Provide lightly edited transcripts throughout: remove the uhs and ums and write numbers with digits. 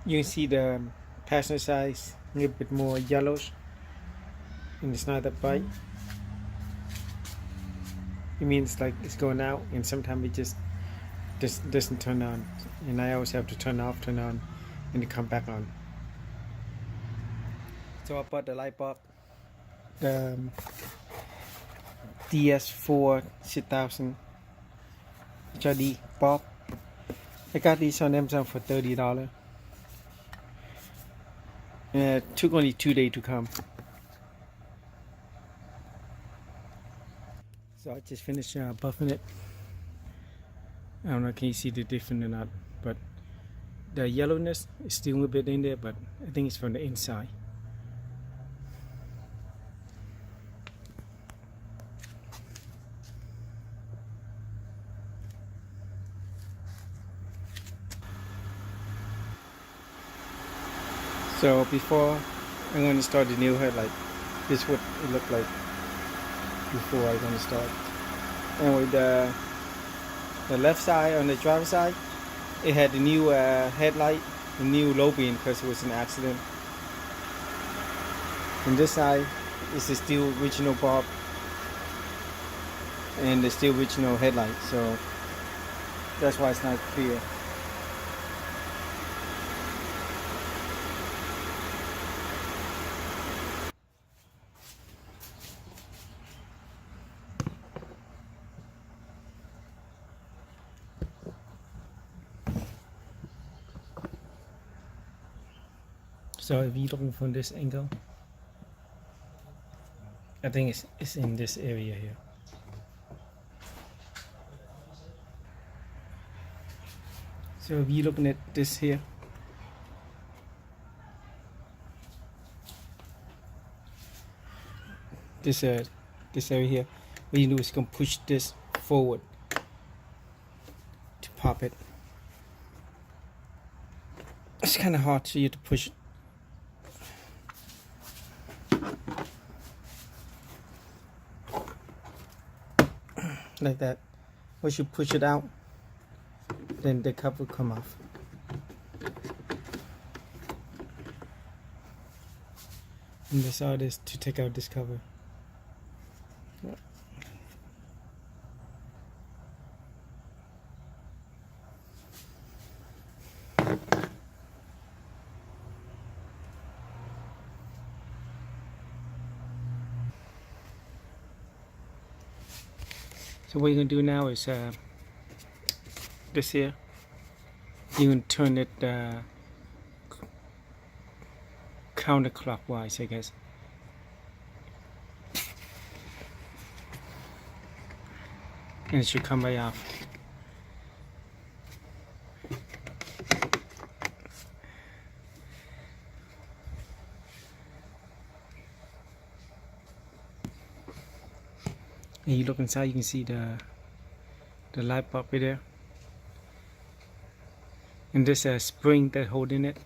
You can see the passenger side is a little bit more yellowish, and it's not that bright. It means like it's going out, and sometimes it just doesn't turn on, and I always have to turn off, turn on, and it come back on. So I bought the light bulb, the DS4 6000 HID bulb. I got these on Amazon for $30. It took only 2 days to come. So I just finished buffing it. I don't know, can you see the difference or not? But the yellowness is still a little bit in there, but I think it's from the inside. So before I'm going to start the new headlight, this is what it looked like before I'm going to start. And with the left side, on the driver's side, it had the new headlight, the new low beam because it was an accident. And this side is the still original bulb and the still original headlight, so that's why it's not clear. So if you're looking from this angle, I think it's in this area here. So if you're looking at this here, this area here, what you do is you can push this forward to pop it. It's kind of hard for you to push it. Like that. Once you push it out, then the cup will come off. And this out is to take out this cover. So what you're gonna do now is this here. You can turn it counterclockwise, I guess. And it should come right off. And you look inside, you can see the light bulb right there. And there's a spring that holding it.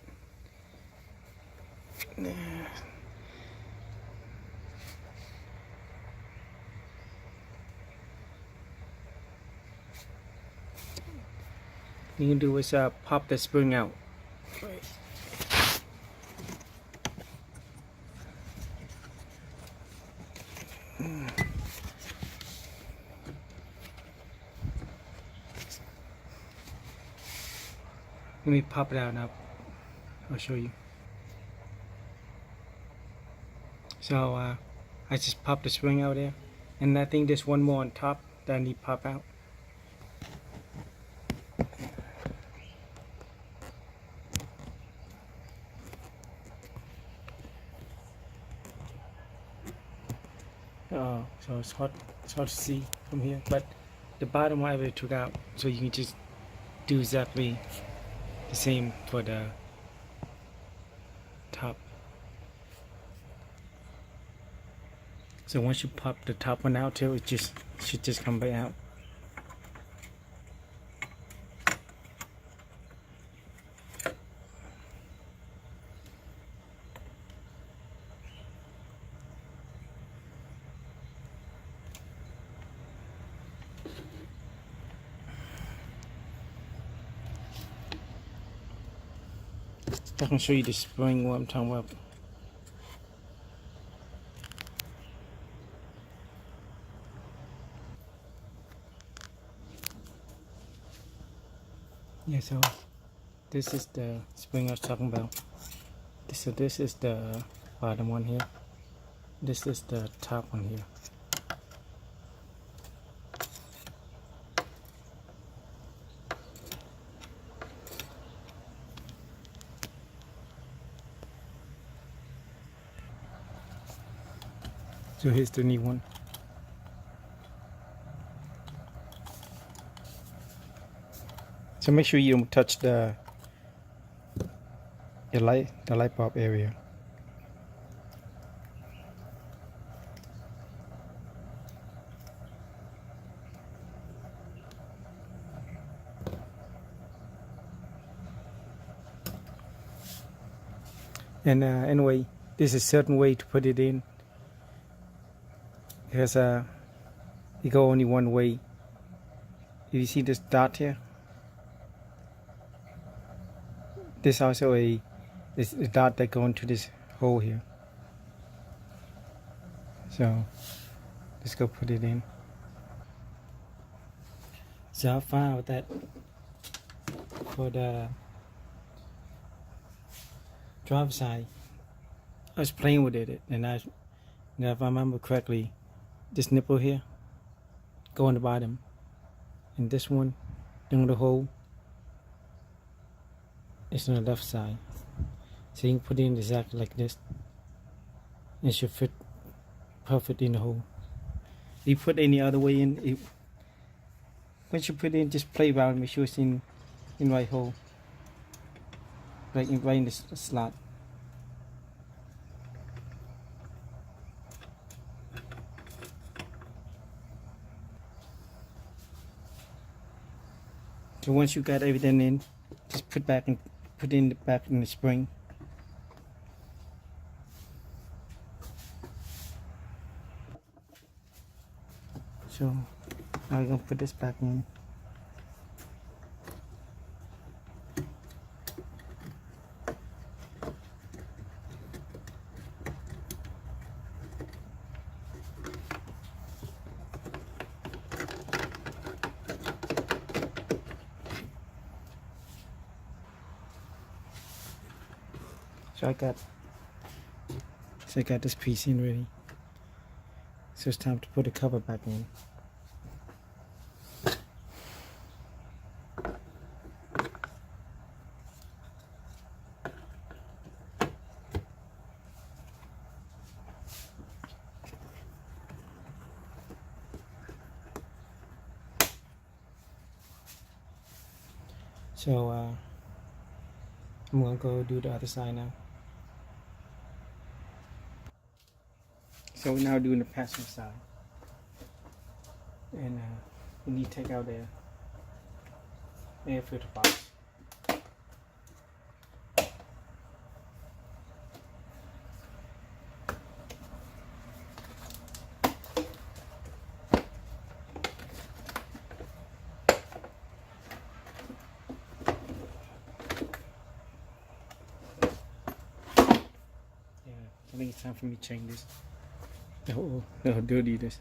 You can do is pop the spring out. Let me pop it out now. I'll show you. So I just popped the spring out there, and I think there's one more on top that I need to pop out. Oh, so it's hard to see from here, but the bottom one I already took out, so you can just do exactly the same for the top. So once you pop the top one out too, it should just come back out. I can show you the spring, what I'm talking about. Yeah, so this is the spring I was talking about. So this is the bottom one here. This is the top one here. So here's the new one. So make sure you don't touch the light bulb area. And anyway, this is a certain way to put it in, because you go only one way. If you see this dot here, this also this a dot that go into this hole here. So let's go put it in. So I found out that for the driver's side, I was playing with it, and if I remember correctly, this nipple here go on the bottom, and this one in the hole is on the left side. So you can put it in exactly like this. It should fit perfect in the hole. If you put any other way in, once you put it in, just play around, make sure it's in right hole, right in the slot. So once you got everything in, just put back in the spring. So now we're gonna put this back in. So I got this piece in ready. So it's time to put the cover back in. So I'm gonna go do the other side now. So we're now doing the passenger side, and we need to take out the air filter box. Yeah, I think it's time for me to change this. Oh, how dirty this.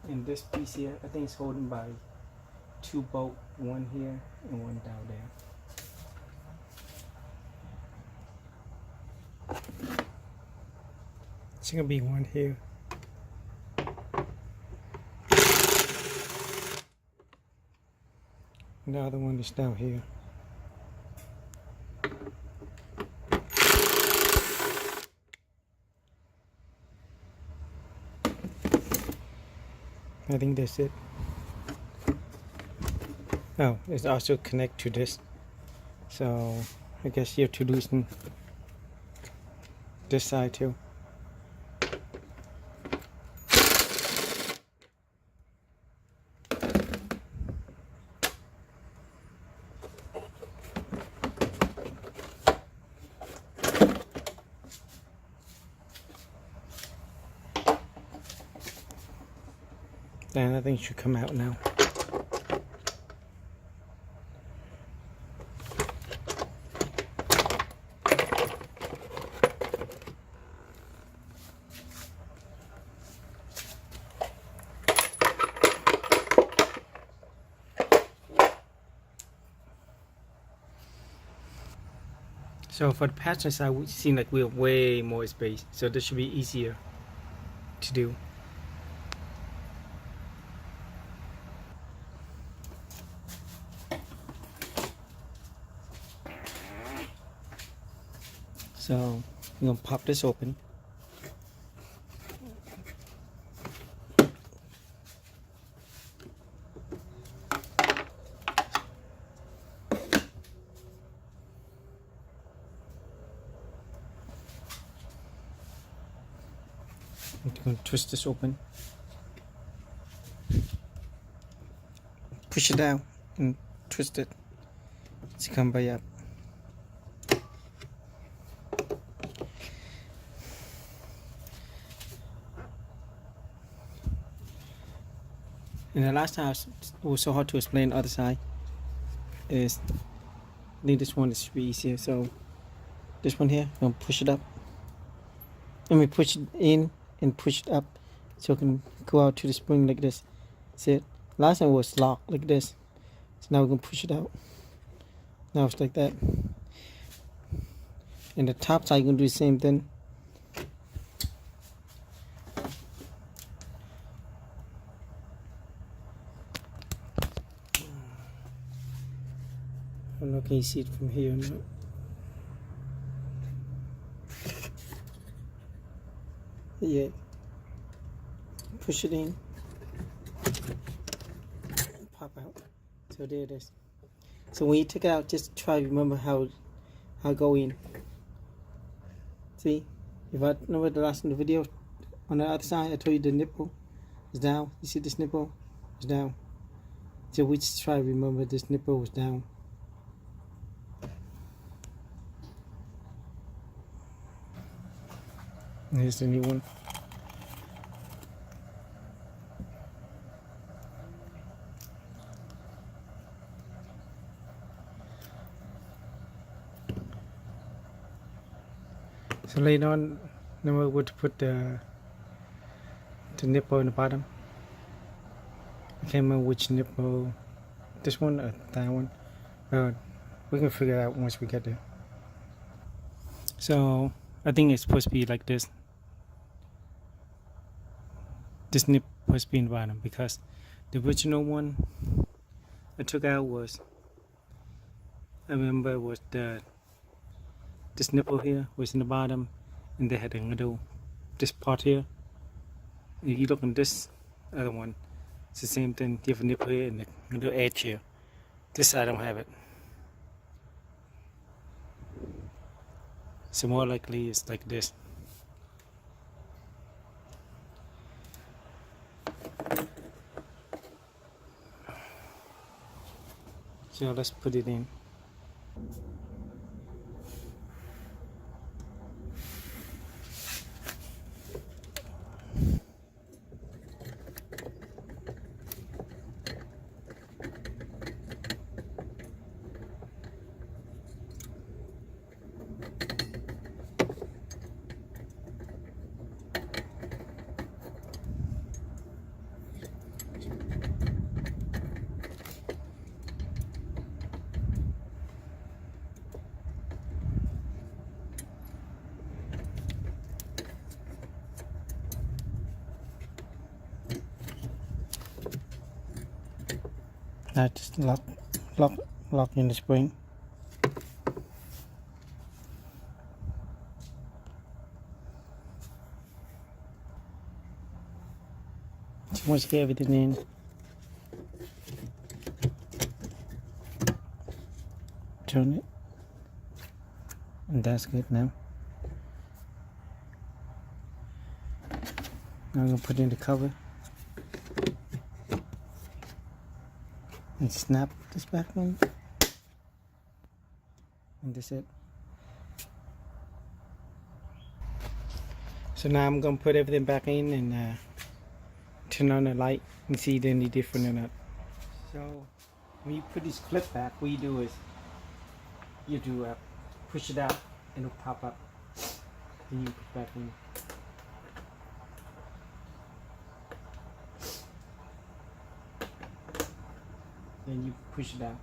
And this piece here, I think it's holding by 2 bolts, one here and one down there. It's gonna be one here. And the other one is down here. I think that's it. Oh, it's also connect to this. So I guess you have to loosen this side too. Then I think it should come out now. So for the passenger side, we seem like we have way more space, so this should be easier to do. So I'm gonna pop this open. I'm going to twist this open. Push it down and twist it to come by up. And the last time it was so hard to explain the other side is, I think this one is be easier. So this one here, I'm going to push it up. And we push it in and push it up so it can go out to the spring like this. See it? Last time it was locked like this. So now we're going to push it out. Now it's like that. And the top side, you're going to do the same thing. I don't know, can you see it from here or not? Yeah. Push it in. Pop out. So there it is. So when you take it out, just try to remember how go in. See? If I remember the last in the video, on the other side, I told you the nipple is down. You see this nipple is down. So we just try to remember this nipple was down. And here's the new one. So later on, then we would put the nipple in the bottom. I can't remember which nipple, this one or that one, but we can figure it out once we get there. So I think it's supposed to be like this. This nipple supposed to be in the bottom because the original one I took out was, I remember it was this nipple here was in the bottom, and they had a little, this part here. If you look on this other one, it's the same thing. You have a nipple here and a little edge here. This I don't have it. So more likely it's like this. So let's put it in. Now just lock in the spring. Just once you get everything in, turn it, and that's good now. Now I'm gonna put in the cover and snap this back in, and that's it. So now I'm gonna put everything back in and turn on the light and see any different or not. So when you put this clip back, what you do is you do push it out and it'll pop up. Then you put back in. Then you push it out.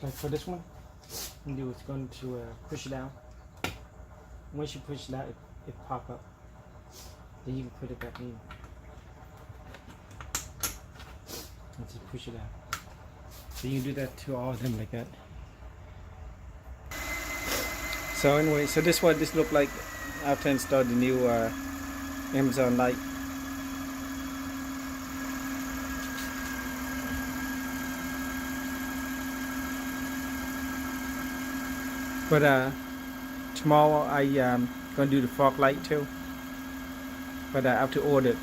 Like for this one, what you do is going to push it out. Once you push it out, it pop up. Then you can put it back in. And just push it out. So you do that to all of them like that. So anyway, so this is what this look like after I installed the new Amazon light. But tomorrow I gonna do the fog light too. But I have to order